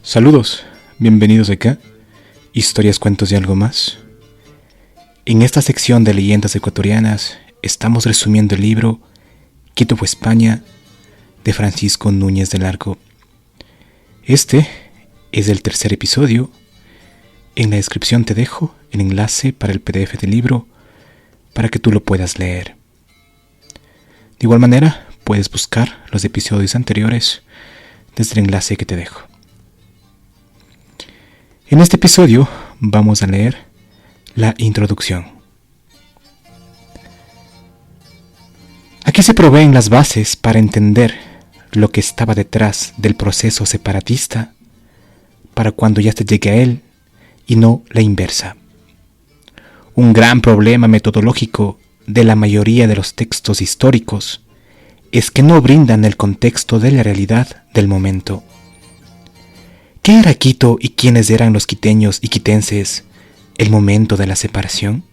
Saludos, bienvenidos acá, historias, cuentos y algo más. En esta sección de leyendas ecuatorianas estamos resumiendo el libro Quito fue España de Francisco Núñez de Larco. Este es el tercer episodio. En la descripción te dejo el enlace para el PDF del libro para que tú lo puedas leer. De igual manera, puedes buscar los episodios anteriores desde el enlace que te dejo. En este episodio vamos a leer la introducción. Aquí se proveen las bases para entender lo que estaba detrás del proceso separatista para cuando ya se llegue a él y no la inversa. Un gran problema metodológico de la mayoría de los textos históricos es que no brindan el contexto de la realidad del momento. ¿Qué era Quito y quiénes eran los quiteños y quitenses el momento de la separación?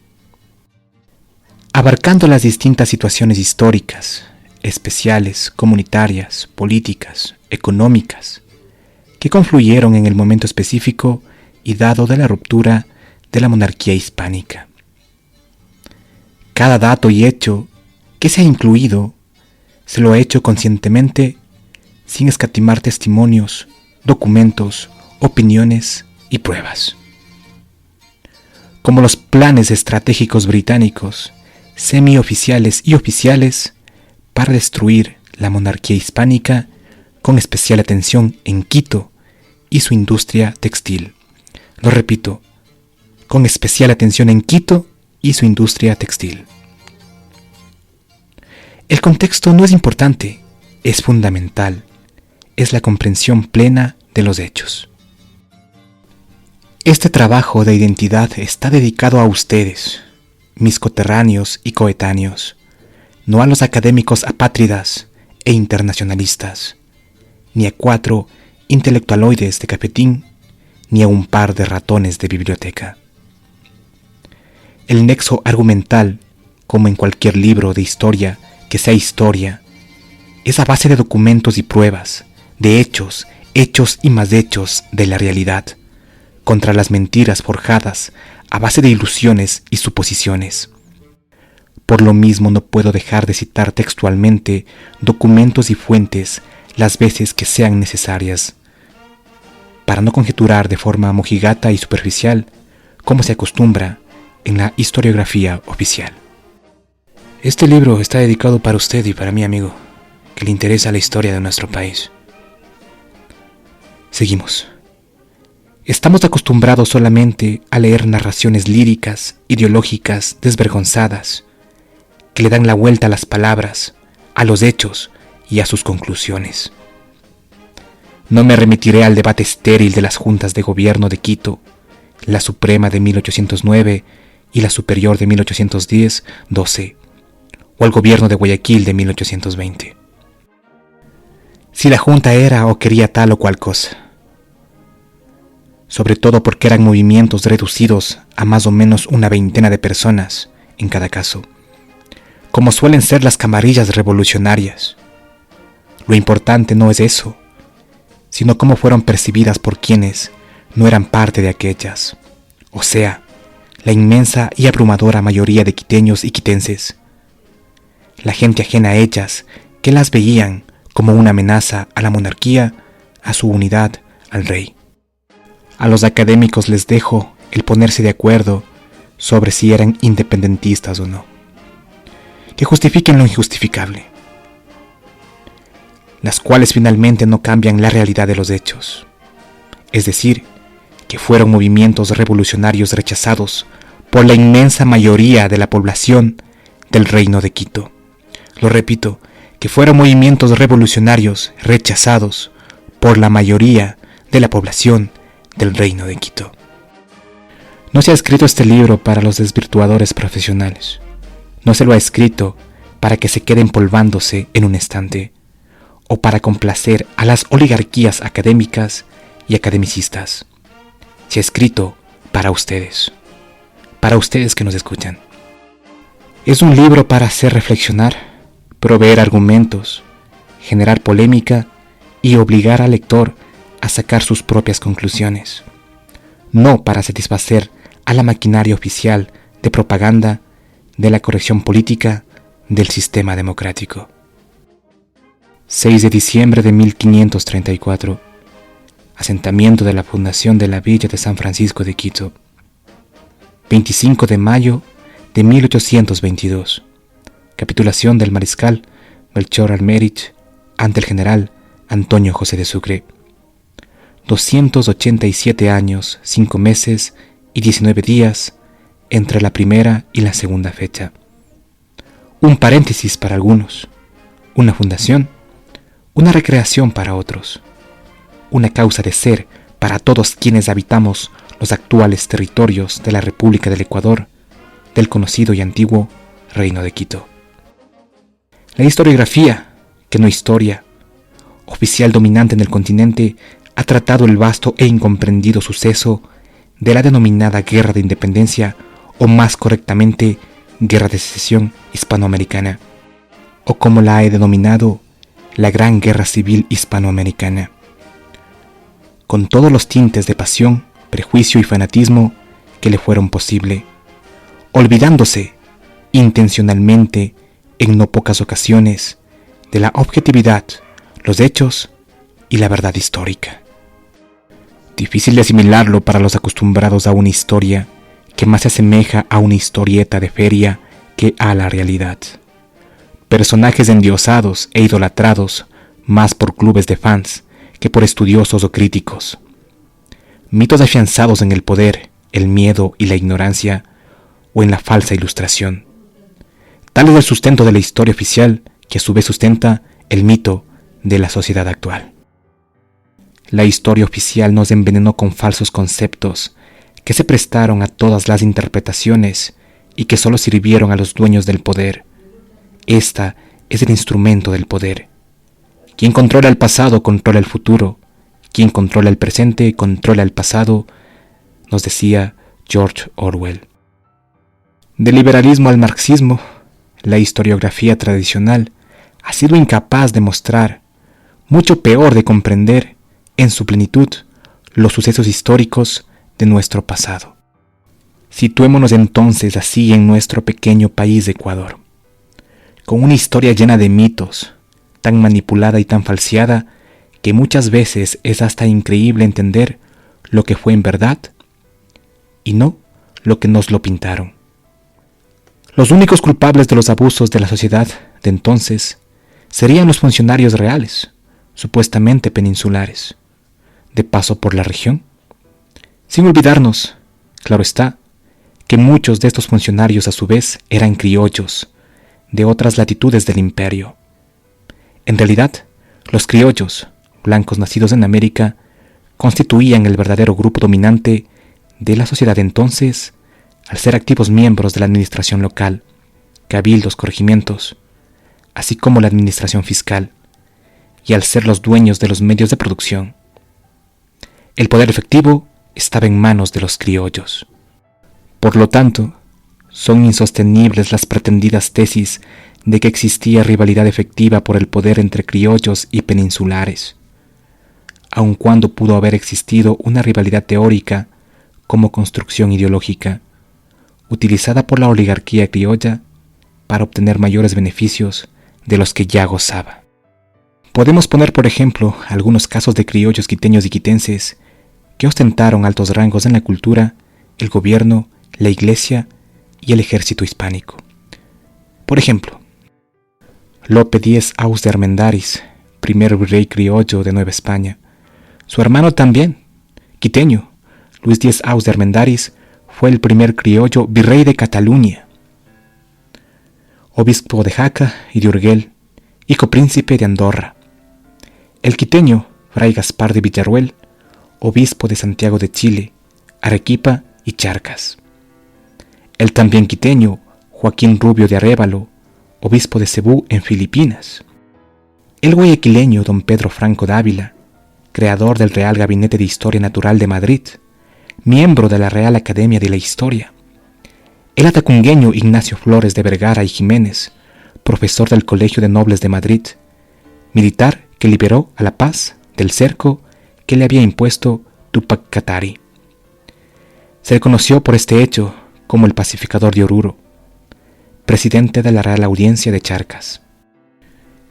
Abarcando las distintas situaciones históricas, especiales, comunitarias, políticas, económicas, que confluyeron en el momento específico y dado de la ruptura de la monarquía hispánica. Cada dato y hecho que se ha incluido se lo ha hecho conscientemente, sin escatimar testimonios, documentos, opiniones y pruebas. Como los planes estratégicos británicos, semioficiales y oficiales, para destruir la monarquía hispánica, con especial atención en Quito y su industria textil. Lo repito, con especial atención en Quito y su industria textil. El contexto no es importante, es fundamental. Es la comprensión plena de los hechos. Este trabajo de identidad está dedicado a ustedes, mis coterráneos y coetáneos, no a los académicos apátridas e internacionalistas, ni a 4 intelectualoides de cafetín, ni a un par de ratones de biblioteca. El nexo argumental, como en cualquier libro de historia que sea historia, es a base de documentos y pruebas, de hechos y más hechos de la realidad, contra las mentiras forjadas a base de ilusiones y suposiciones. Por lo mismo no puedo dejar de citar textualmente documentos y fuentes las veces que sean necesarias, para no conjeturar de forma mojigata y superficial como se acostumbra en la historiografía oficial. Este libro está dedicado para usted y para mi amigo, que le interesa la historia de nuestro país. Seguimos. Estamos acostumbrados solamente a leer narraciones líricas, ideológicas, desvergonzadas, que le dan la vuelta a las palabras, a los hechos y a sus conclusiones. No me remitiré al debate estéril de las juntas de gobierno de Quito, la Suprema de 1809 y la Superior de 1810-12, o al gobierno de Guayaquil de 1820. Si la junta era o quería tal o cual cosa. Sobre todo porque eran movimientos reducidos a más o menos una veintena de personas en cada caso, como suelen ser las camarillas revolucionarias. Lo importante no es eso, sino cómo fueron percibidas por quienes no eran parte de aquellas, o sea, la inmensa y abrumadora mayoría de quiteños y quitenses. La gente ajena a ellas, que las veían como una amenaza a la monarquía, a su unidad, al rey. A los académicos les dejo el ponerse de acuerdo sobre si eran independentistas o no, que justifiquen lo injustificable, las cuales finalmente no cambian la realidad de los hechos, es decir, que fueron movimientos revolucionarios rechazados por la inmensa mayoría de la población del Reino de Quito. Lo repito, que fueron movimientos revolucionarios rechazados por la mayoría de la población del Reino de Quito. No se ha escrito este libro para los desvirtuadores profesionales. No se lo ha escrito para que se quede empolvándose en un estante, o para complacer a las oligarquías académicas y academicistas. Se ha escrito para ustedes que nos escuchan. Es un libro para hacer reflexionar, proveer argumentos, generar polémica y obligar al lector a sacar sus propias conclusiones, no para satisfacer a la maquinaria oficial de propaganda de la corrección política del sistema democrático. 6 de diciembre de 1534, asentamiento de la fundación de la villa de San Francisco de Quito. 25 de mayo de 1822, capitulación del mariscal Melchor Almerich ante el general Antonio José de Sucre. 287 años, 5 meses y 19 días entre la primera y la segunda fecha. Un paréntesis para algunos, una fundación, una recreación para otros, una causa de ser para todos quienes habitamos los actuales territorios de la República del Ecuador, del conocido y antiguo Reino de Quito. La historiografía, que no historia, oficial dominante en el continente, ha tratado el vasto e incomprendido suceso de la denominada Guerra de Independencia, o más correctamente, Guerra de Secesión Hispanoamericana, o como la he denominado, la Gran Guerra Civil Hispanoamericana, con todos los tintes de pasión, prejuicio y fanatismo que le fueron posible, olvidándose intencionalmente en no pocas ocasiones de la objetividad, los hechos y la verdad histórica. Difícil de asimilarlo para los acostumbrados a una historia que más se asemeja a una historieta de feria que a la realidad. Personajes endiosados e idolatrados más por clubes de fans que por estudiosos o críticos. Mitos afianzados en el poder, el miedo y la ignorancia, o en la falsa ilustración. Tal es el sustento de la historia oficial, que a su vez sustenta el mito de la sociedad actual. La historia oficial nos envenenó con falsos conceptos que se prestaron a todas las interpretaciones y que solo sirvieron a los dueños del poder. Esta es el instrumento del poder. Quien controla el pasado controla el futuro. Quien controla el presente controla el pasado, nos decía George Orwell. Del liberalismo al marxismo, la historiografía tradicional ha sido incapaz de mostrar, mucho peor de comprender, en su plenitud, los sucesos históricos de nuestro pasado. Situémonos entonces así en nuestro pequeño país de Ecuador, con una historia llena de mitos, tan manipulada y tan falseada que muchas veces es hasta increíble entender lo que fue en verdad y no lo que nos lo pintaron. Los únicos culpables de los abusos de la sociedad de entonces serían los funcionarios reales, supuestamente peninsulares, de paso por la región. Sin olvidarnos, claro está, que muchos de estos funcionarios a su vez eran criollos de otras latitudes del imperio. En realidad, los criollos, blancos nacidos en América, constituían el verdadero grupo dominante de la sociedad entonces, al ser activos miembros de la administración local, cabildos, corregimientos, así como la administración fiscal, y al ser los dueños de los medios de producción. El poder efectivo estaba en manos de los criollos. Por lo tanto, son insostenibles las pretendidas tesis de que existía rivalidad efectiva por el poder entre criollos y peninsulares, aun cuando pudo haber existido una rivalidad teórica como construcción ideológica, utilizada por la oligarquía criolla para obtener mayores beneficios de los que ya gozaba. Podemos poner, por ejemplo, algunos casos de criollos quiteños y quitenses que ostentaron altos rangos en la cultura, el gobierno, la iglesia y el ejército hispánico. Por ejemplo, Lope Díez Aus de Armendáriz, primer virrey criollo de Nueva España. Su hermano también, quiteño, Luis Díez Aus de Armendáriz, fue el primer criollo virrey de Cataluña. Obispo de Jaca y de Urgel y copríncipe de Andorra. El quiteño, Fray Gaspar de Villarruel, obispo de Santiago de Chile, Arequipa y Charcas. El también quiteño, Joaquín Rubio de Arévalo, obispo de Cebú en Filipinas. El guayaquileño don Pedro Franco Dávila, creador del Real Gabinete de Historia Natural de Madrid, miembro de la Real Academia de la Historia. El atacungueño Ignacio Flores de Vergara y Jiménez, profesor del Colegio de Nobles de Madrid, militar que liberó a La Paz del cerco que le había impuesto Túpac Katari. Se le conoció por este hecho como el pacificador de Oruro, presidente de la Real Audiencia de Charcas.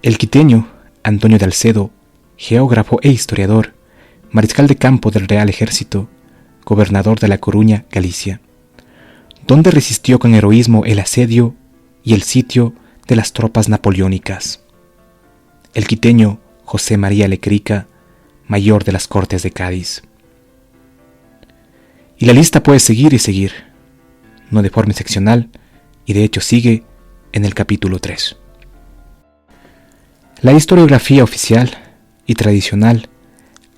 El quiteño Antonio de Alcedo, geógrafo e historiador, mariscal de campo del Real Ejército, gobernador de La Coruña, Galicia, donde resistió con heroísmo el asedio y el sitio de las tropas napoleónicas. El quiteño José María Lecrica, mayor de las Cortes de Cádiz. Y la lista puede seguir y seguir, no de forma excepcional, y de hecho sigue en el capítulo 3. La historiografía oficial y tradicional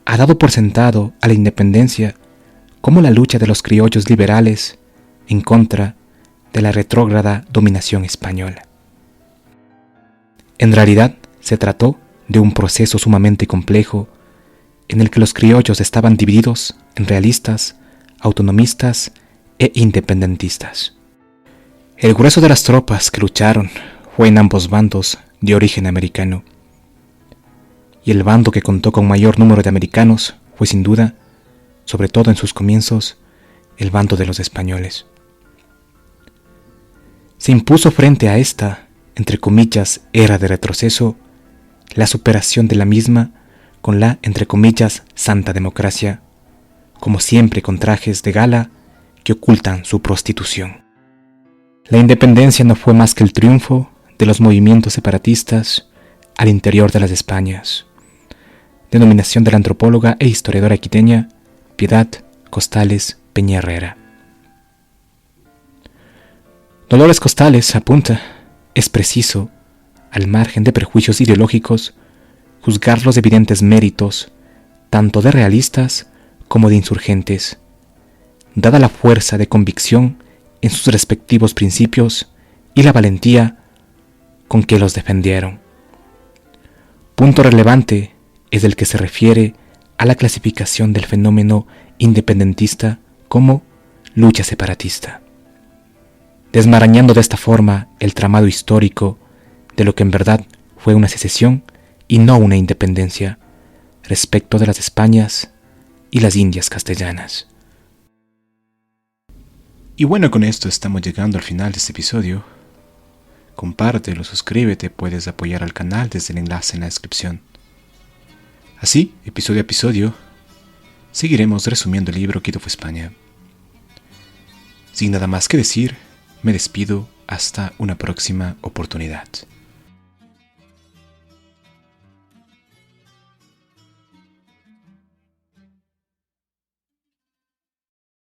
ha dado por sentado a la independencia como la lucha de los criollos liberales en contra de la retrógrada dominación española. En realidad se trató de un proceso sumamente complejo en el que los criollos estaban divididos en realistas, autonomistas e independentistas. El grueso de las tropas que lucharon fue en ambos bandos de origen americano, y el bando que contó con mayor número de americanos fue sin duda, sobre todo en sus comienzos, el bando de los españoles. Se impuso frente a esta, entre comillas, era de retroceso, la superación de la misma con la, entre comillas, santa democracia, como siempre con trajes de gala que ocultan su prostitución. La independencia no fue más que el triunfo de los movimientos separatistas al interior de las Españas, denominación de la antropóloga e historiadora quiteña Piedad Costales Peña Herrera. Dolores Costales apunta, es preciso, al margen de prejuicios ideológicos, juzgar los evidentes méritos, tanto de realistas como de insurgentes, dada la fuerza de convicción en sus respectivos principios y la valentía con que los defendieron. Punto relevante es el que se refiere a la clasificación del fenómeno independentista como lucha separatista, desmarañando de esta forma el tramado histórico de lo que en verdad fue una secesión y no una independencia respecto de las Españas y las Indias castellanas. Y bueno, con esto estamos llegando al final de este episodio. Compártelo, suscríbete, puedes apoyar al canal desde el enlace en la descripción. Así, episodio a episodio, seguiremos resumiendo el libro Quito fue España. Sin nada más que decir, me despido hasta una próxima oportunidad.